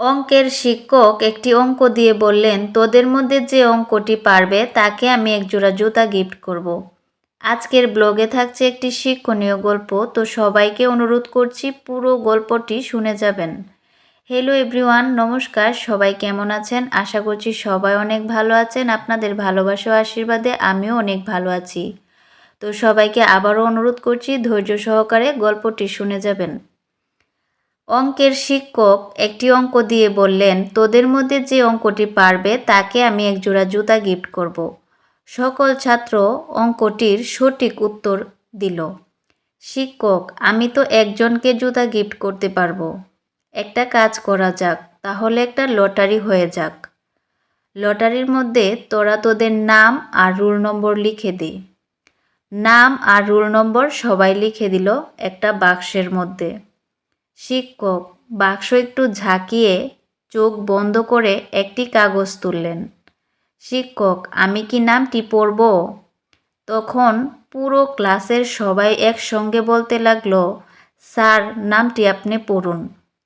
অঙ্কের শিক্ষক একটি অঙ্ক দিয়ে বললেন, তোদের মধ্যে যে অঙ্কটি পারবে তাকে আমি একজোড়া জুতা গিফট করব। আজকের ব্লগে থাকছে একটি শিক্ষণীয় গল্প, তো সবাইকে অনুরোধ করছি পুরো গল্পটি শুনে যাবেন। হ্যালো এভরিওয়ান, নমস্কার। সবাই কেমন আছেন? আশা করছি সবাই অনেক ভালো আছেন। আপনাদের ভালোবাসা ও আশীর্বাদে আমিও অনেক ভালো আছি। তো সবাইকে আবারও অনুরোধ করছি ধৈর্য সহকারে গল্পটি শুনে যাবেন। অঙ্কের শিক্ষক একটি অঙ্ক দিয়ে বললেন, তোদের মধ্যে যে অঙ্কটি পারবে তাকে আমি একজোড়া জুতা গিফট করব। সকল ছাত্র অঙ্কটির সঠিক উত্তর দিল। শিক্ষক, আমি তো একজনকে জুতা গিফট করতে পারবো। একটা কাজ করা যাক, তাহলে একটা লটারি হয়ে যাক। লটারির মধ্যে তোরা তোদের নাম আর রোল নম্বর লিখে দে। নাম আর রোল নম্বর সবাই লিখে দিল একটা বাক্সের মধ্যে। শিক্ষক বাক্স একটু ঝাঁকিয়ে চোখ বন্ধ করে একটি কাগজ তুললেন। শিক্ষক, আমি কি নামটি পড়ব? তখন পুরো ক্লাসের সবাই একসঙ্গে বলতে লাগলো, স্যার, নামটি আপনি পড়ুন।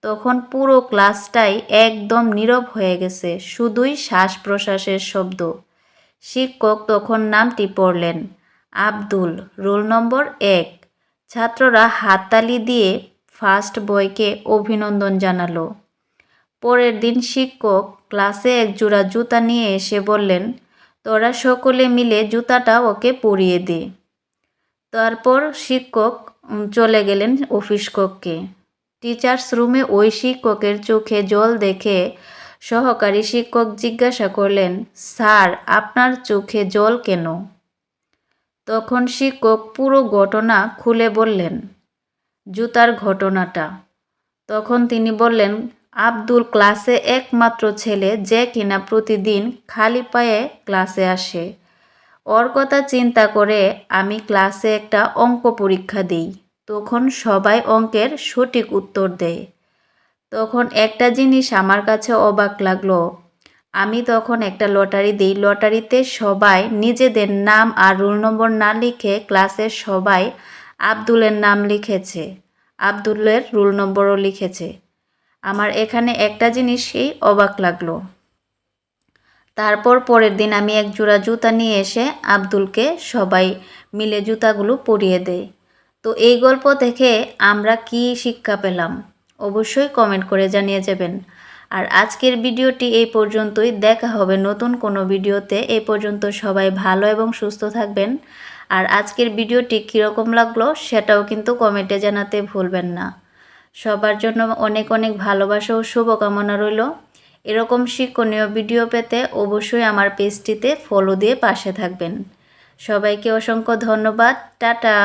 তখন পুরো ক্লাসটাই একদম নীরব হয়ে গেছে, শুধুই শ্বাস প্রশ্বাসের শব্দ। শিক্ষক তখন নামটি পড়লেন, আব্দুল, রোল নম্বর 1। ছাত্ররা হাততালি দিয়ে ফার্স্ট বয়কে অভিনন্দন জানালো। পরের দিন শিক্ষক ক্লাসে এক জোড়া জুতা নিয়ে এসে বললেন, তোরা সকলে মিলে জুতাটা ওকে পরিয়ে দে। তারপর শিক্ষক চলে গেলেন অফিস কক্ষে। টিচার্স রুমে ওই শিক্ষকের চোখে জল দেখে সহকারী শিক্ষক জিজ্ঞাসা করলেন, স্যার, আপনার চোখে জল কেন? তখন শিক্ষক পুরো ঘটনা খুলে বললেন, জুতার ঘটনাটা। তখন তিনি বললেন, আব্দুল ক্লাসে একমাত্র ছেলে যে কিনা প্রতিদিন খালি পায়ে ক্লাসে আসে। ওর কথা চিন্তা করে আমি ক্লাসে একটা অঙ্ক পরীক্ষা দিই। তখন সবাই অঙ্কের সঠিক উত্তর দেয়। তখন একটা জিনিস আমার কাছে অবাক লাগলো। আমি তখন একটা লটারি দিই। লটারিতে সবাই নিজেদের নাম আর রোল নম্বর না লিখে ক্লাসের সবাই আব্দুলের নাম লিখেছে, আব্দুলের রোল নম্বরও লিখেছে। আমার এখানে একটা জিনিসই অবাক লাগলো। তারপর পরের দিন আমি এক জোড়া জুতা নিয়ে এসে আব্দুলকে সবাই মিলে জুতাগুলো পরিয়ে দেয়। তো এই গল্প থেকে আমরা কি শিক্ষা পেলাম অবশ্যই কমেন্ট করে জানিয়ে যাবেন। আর আজকের ভিডিওটি এই পর্যন্তই। দেখা হবে নতুন কোনো ভিডিওতে। এই পর্যন্ত সবাই ভালো এবং সুস্থ থাকবেন। আর আজকের ভিডিওটি কীরকম লাগলো সেটাও কিন্তু কমেন্টে জানাতে ভুলবেন না। সবার জন্য অনেক অনেক ভালোবাসা ও শুভকামনা রইল। এরকম শিক্ষণীয় ভিডিও পেতে অবশ্যই আমার পেজটিতে ফলো দিয়ে পাশে থাকবেন। সবাইকে অসংখ্য ধন্যবাদ। টাটা।